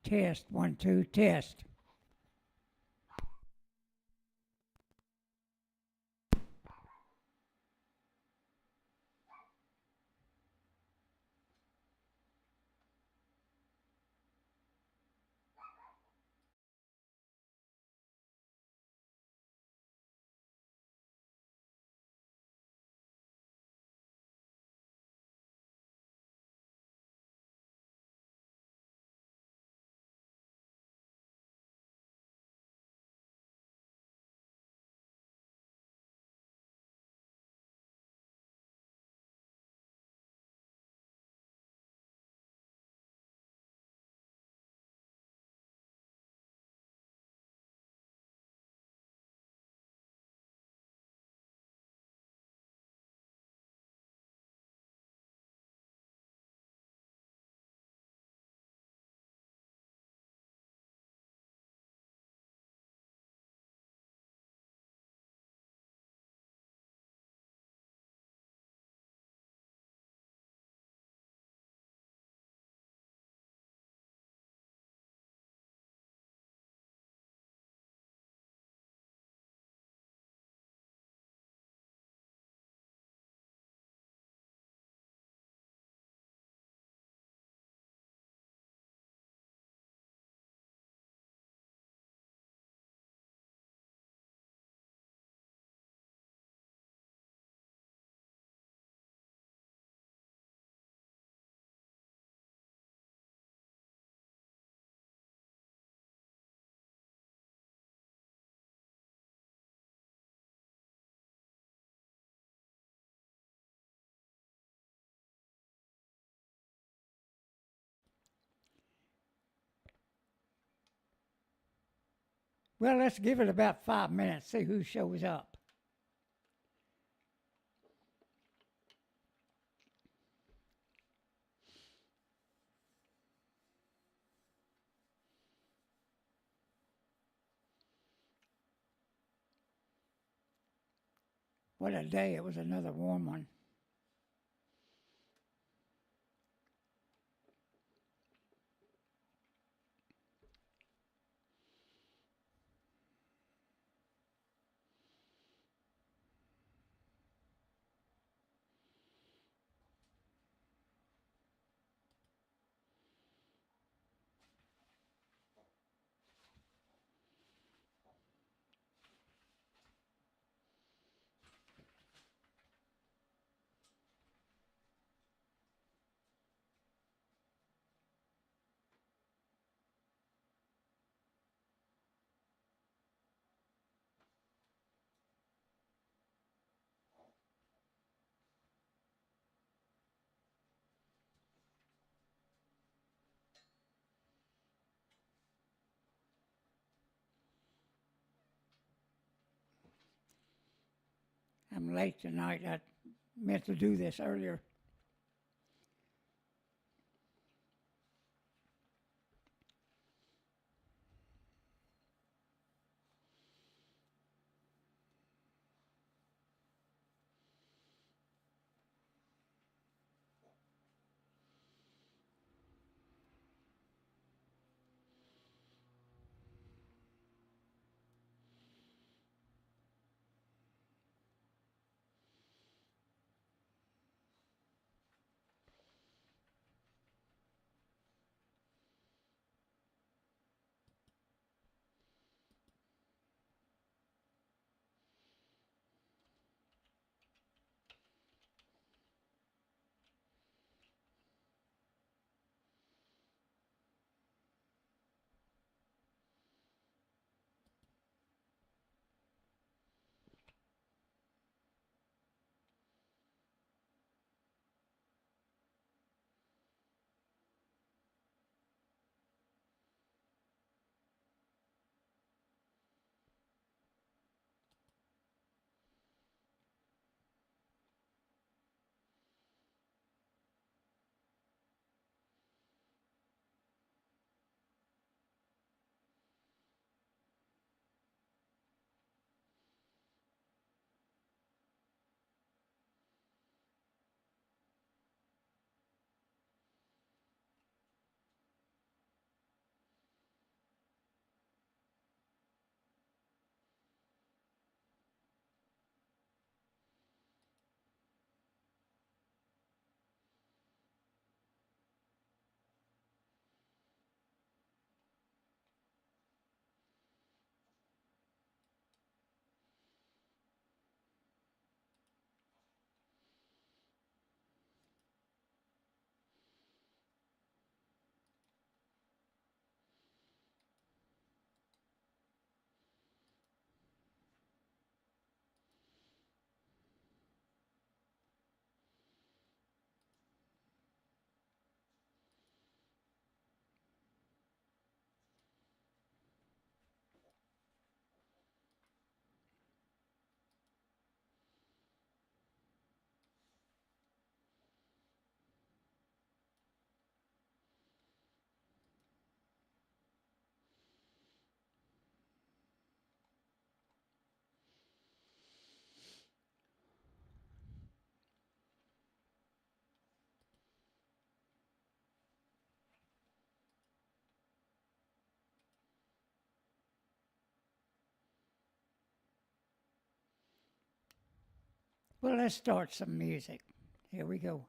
Test, 1, 2, test. Well, let's give it about 5 minutes, see who shows up. What a day, it was another warm one. I'm late tonight. I meant to do this earlier. Well, let's start some music. Here we go.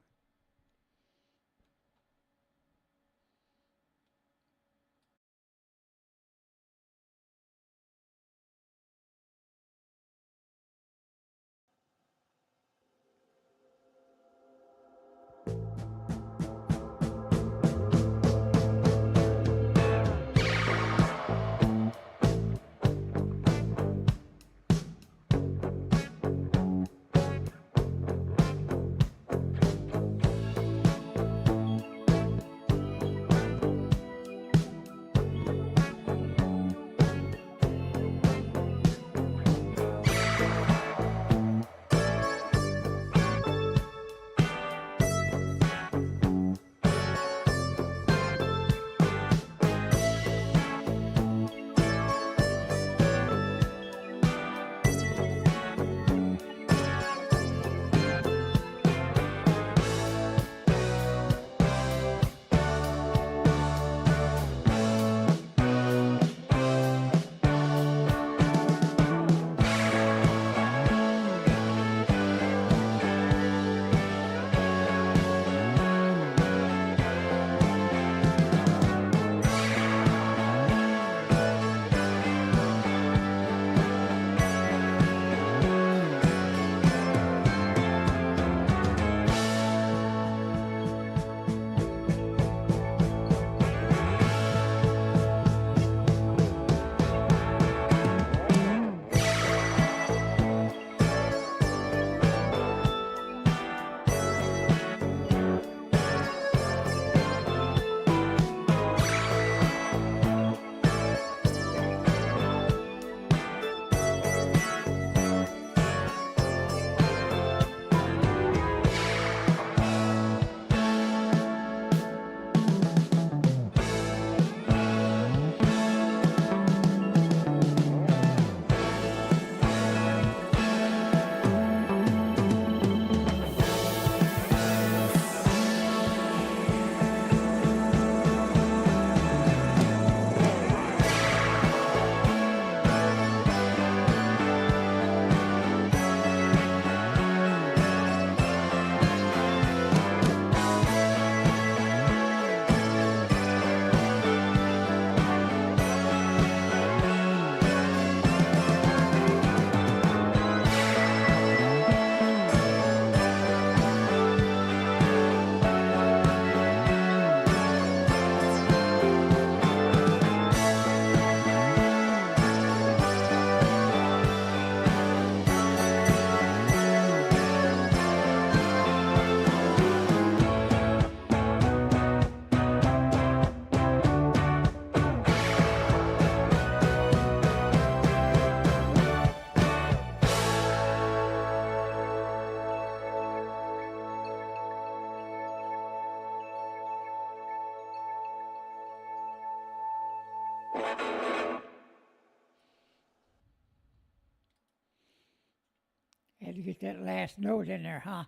Had to get that last note in there, huh?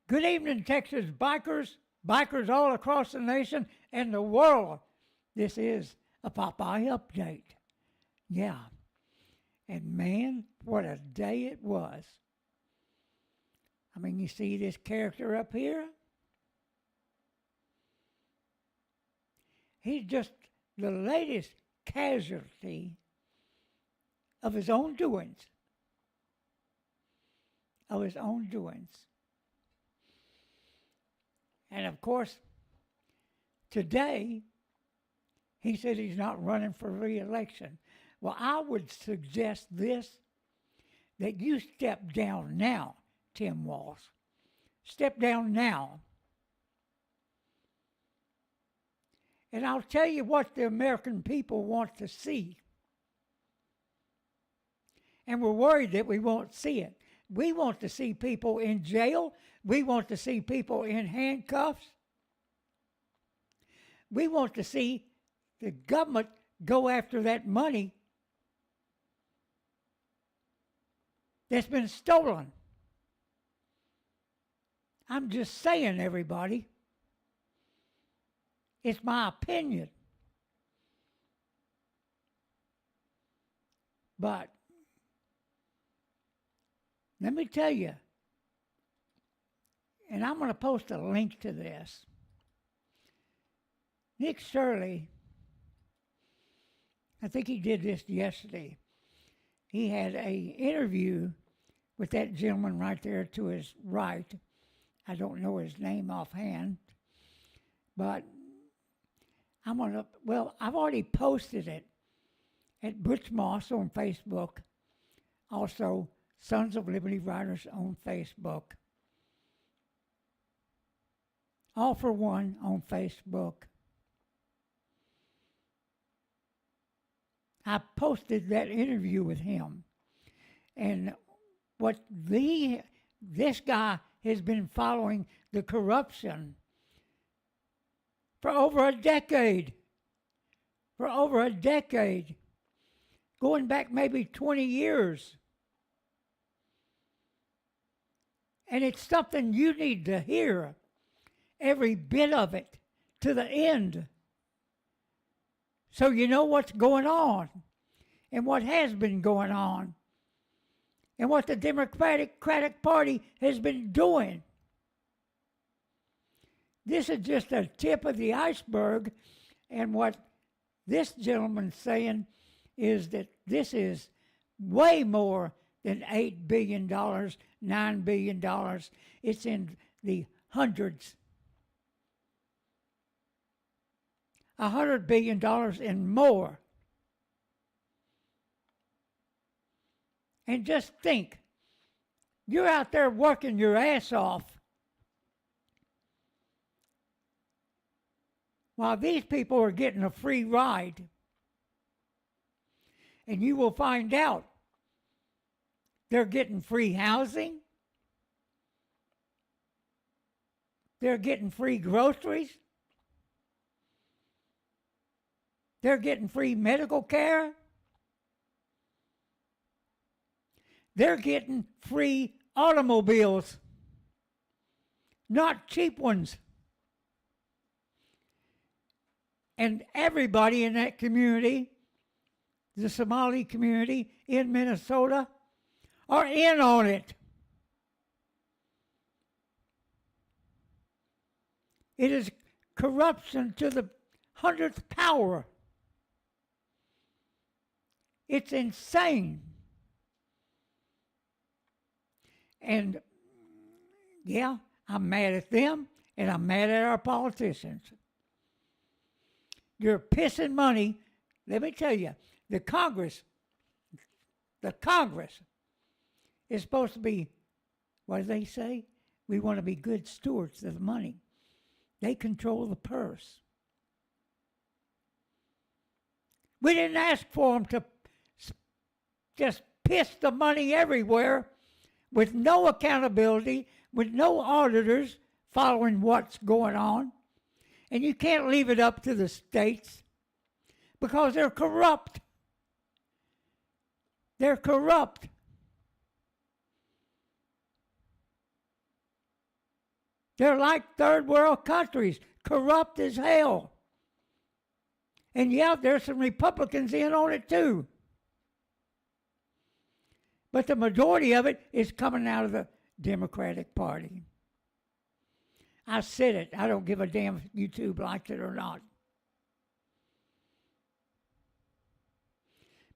Good evening, Texas bikers, bikers all across the nation and the world. This is a Popeye update. Yeah. And man, what a day it was. I mean, you see this character up here? He's just the latest casualty of his own doings. Of his own doings. And of course, today, he said he's not running for re-election. Well, I would suggest this, that you step down now, Tim Walz. Step down now. And I'll tell you what the American people want to see. And we're worried that we won't see it. We want to see people in jail. We want to see people in handcuffs. We want to see the government go after that money that's been stolen. I'm just saying, everybody. It's my opinion. But Let me tell you, and I'm going to post a link to this. Nick Shirley, I think he did this yesterday. He had a interview with that gentleman right there to his right. I don't know his name offhand, but I've already posted it at Butch Moss on Facebook, also Sons of Liberty Writers on Facebook. All for One on Facebook. I posted that interview with him. And what this guy has been following the corruption for over a decade. For over a decade. Going back maybe 20 years. And it's something you need to hear. Every bit of it. To the end. So you know what's going on. And what has been going on. And what the Democratic Party has been doing. This is just a tip of the iceberg. And what this gentleman's saying is that this is way more than $8 billion, $9 billion. It's in the hundreds. $100 billion and more. And just think, you're out there working your ass off while these people are getting a free ride. And you will find out they're getting free housing, they're getting free groceries, they're getting free medical care. They're getting free automobiles, not cheap ones. And everybody in that community, the Somali community in Minnesota, are in on it. It is corruption to the 100th power. It's insane. And, yeah, I'm mad at them, and I'm mad at our politicians. You're pissing money. Let me tell you, the Congress is supposed to be, what do they say? We want to be good stewards of the money. They control the purse. We didn't ask for them to just piss the money everywhere with no accountability, with no auditors following what's going on. And you can't leave it up to the states because they're corrupt. They're corrupt. They're like third world countries, corrupt as hell. And yeah, there's some Republicans in on it too. But the majority of it is coming out of the Democratic Party. I said it. I don't give a damn if YouTube likes it or not.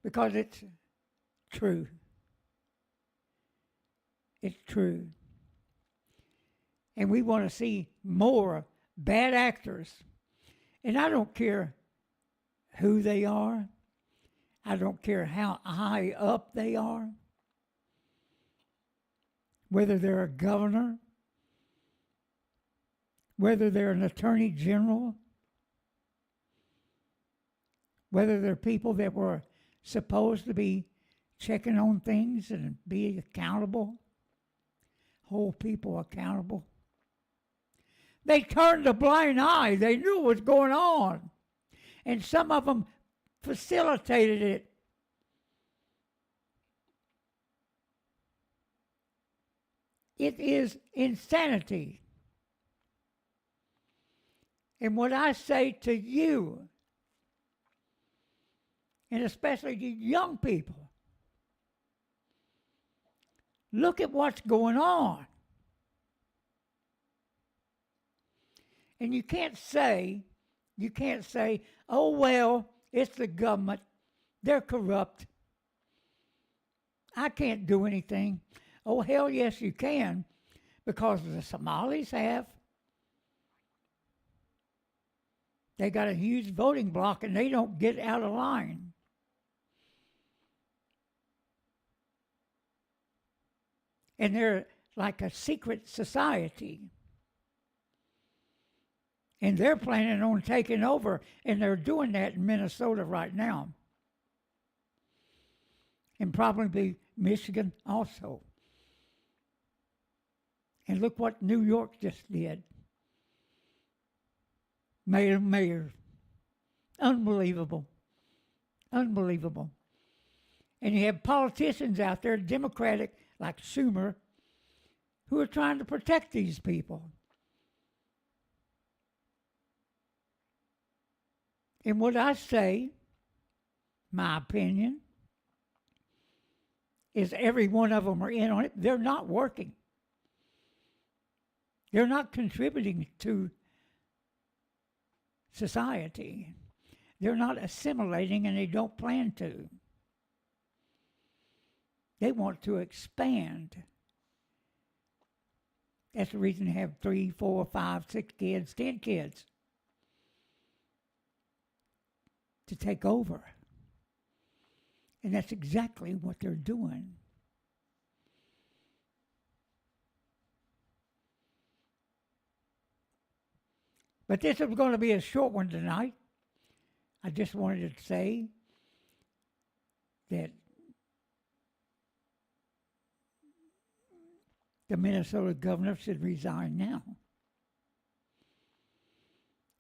Because it's true. It's true. And we want to see more bad actors. And I don't care who they are. I don't care how high up they are. Whether they're a governor, whether they're an attorney general, whether they're people that were supposed to be checking on things and be accountable, hold people accountable. They turned a blind eye. They knew what was going on. And some of them facilitated it. It is insanity. And what I say to you, and especially to young people, Look at what's going on. And you can't say, oh, well, it's the government. They're corrupt. I can't do anything. Oh, hell yes, you can, because the Somalis have. They got a huge voting bloc and they don't get out of line. And they're like a secret society. And they're planning on taking over, and they're doing that in Minnesota right now. And probably Michigan also. And look what New York just did. Mayor. Unbelievable. Unbelievable. And you have politicians out there, Democratic, like Schumer, who are trying to protect these people. And what I say, my opinion, is every one of them are in on it. They're not working. They're not contributing to society. They're not assimilating, and they don't plan to. They want to expand. That's the reason they have 3, 4, 5, 6 kids, 10 kids to take over. And that's exactly what they're doing. But this is going to be a short one tonight. I just wanted to say that the Minnesota governor should resign now.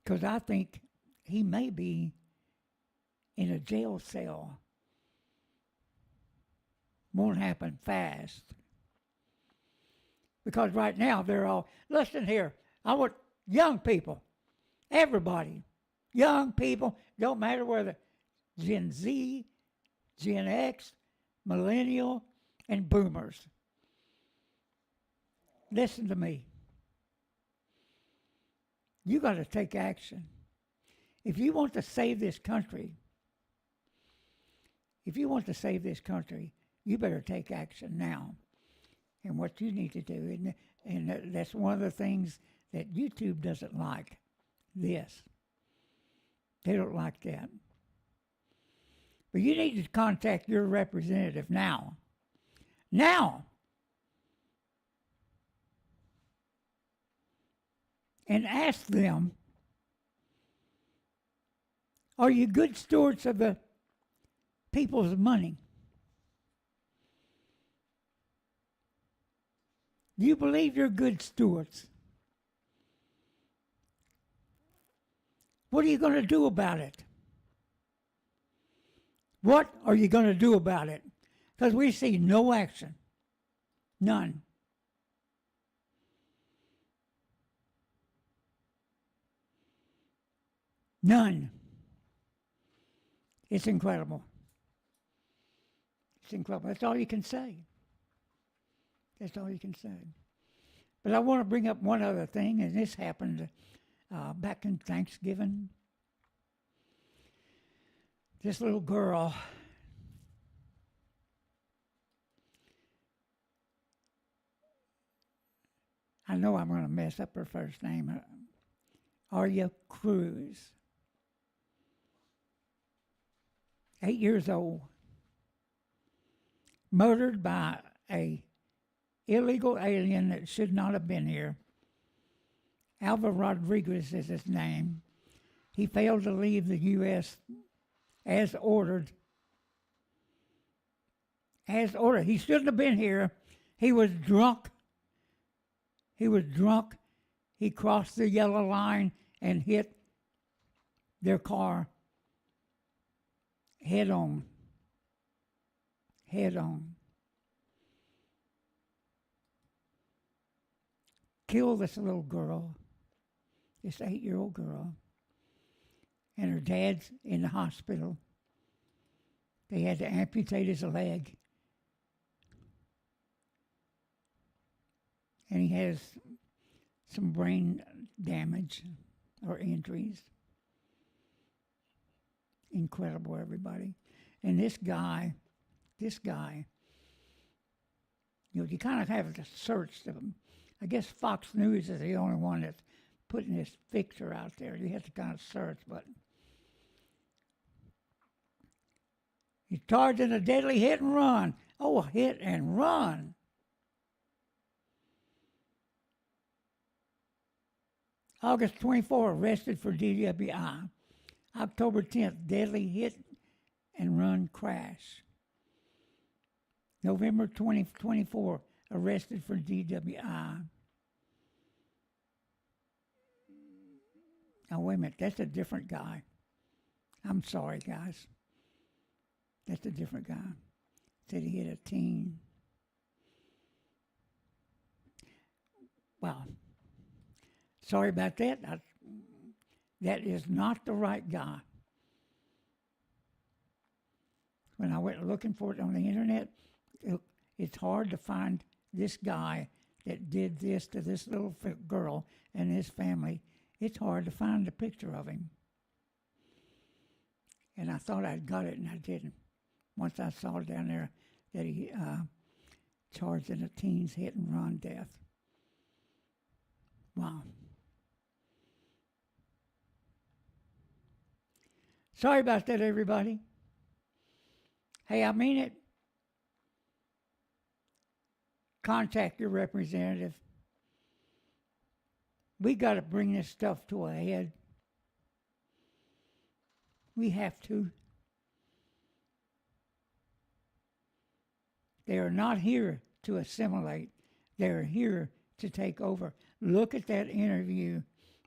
Because I think he may be in a jail cell. Won't happen fast. Because right now they're all, listen here, I want young people. Everybody, young people, don't matter whether Gen Z, Gen X, millennial, and boomers. Listen to me. You got to take action. If you want to save this country, you better take action now. And what you need to do, and that's one of the things that YouTube doesn't like. This. They don't like that. But you need to contact your representative now. Now! And ask them, are you good stewards of the people's money? Do you believe you're good stewards? What are you going to do about it? What are you going to do about it? Because we see no action. None. None. It's incredible. It's incredible. That's all you can say. That's all you can say. But I want to bring up one other thing, and this happened back in Thanksgiving. This little girl, I know I'm going to mess up her first name, Arya Cruz, 8 years old, murdered by a illegal alien that should not have been here. Alva Rodriguez is his name. He failed to leave the U.S. as ordered. As ordered. He shouldn't have been here. He was drunk. He crossed the yellow line and hit their car head on. Killed this little girl, this 8-year-old girl, and her dad's in the hospital. They had to amputate his leg. and he has some brain damage or injuries. Incredible, everybody. And this guy, you kind of have to search them. I guess Fox News is the only one that's putting this picture out there. You have to kind of search, but he's charged in a deadly hit and run. Oh, a hit and run. August 24, arrested for DWI. October 10th, deadly hit and run crash. November 2024, arrested for DWI. Oh, wait a minute, that's a different guy. I'm sorry, guys. That's a different guy. Said he hit a teen. Wow. Sorry about that. That is not the right guy. When I went looking for it on the internet, it's hard to find this guy that did this to this little girl and his family. It's hard to find a picture of him. And I thought I'd got it, and I didn't. Once I saw down there that he charged in a teen's hit and run death. Wow. Sorry about that, everybody. Hey, I mean it. Contact your representative. We got to bring this stuff to a head. We have to. They are not here to assimilate. They are here to take over. Look at that interview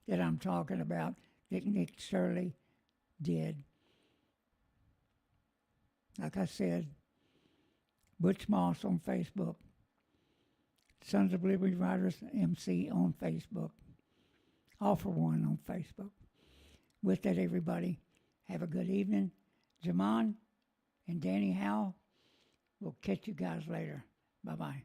that I'm talking about that Nick Shirley did. Like I said, Butch Moss on Facebook. Sons of Liberty Riders MC on Facebook. All for One on Facebook. With that, everybody, have a good evening. Jamon and Danny Howell, we'll catch you guys later. Bye-bye.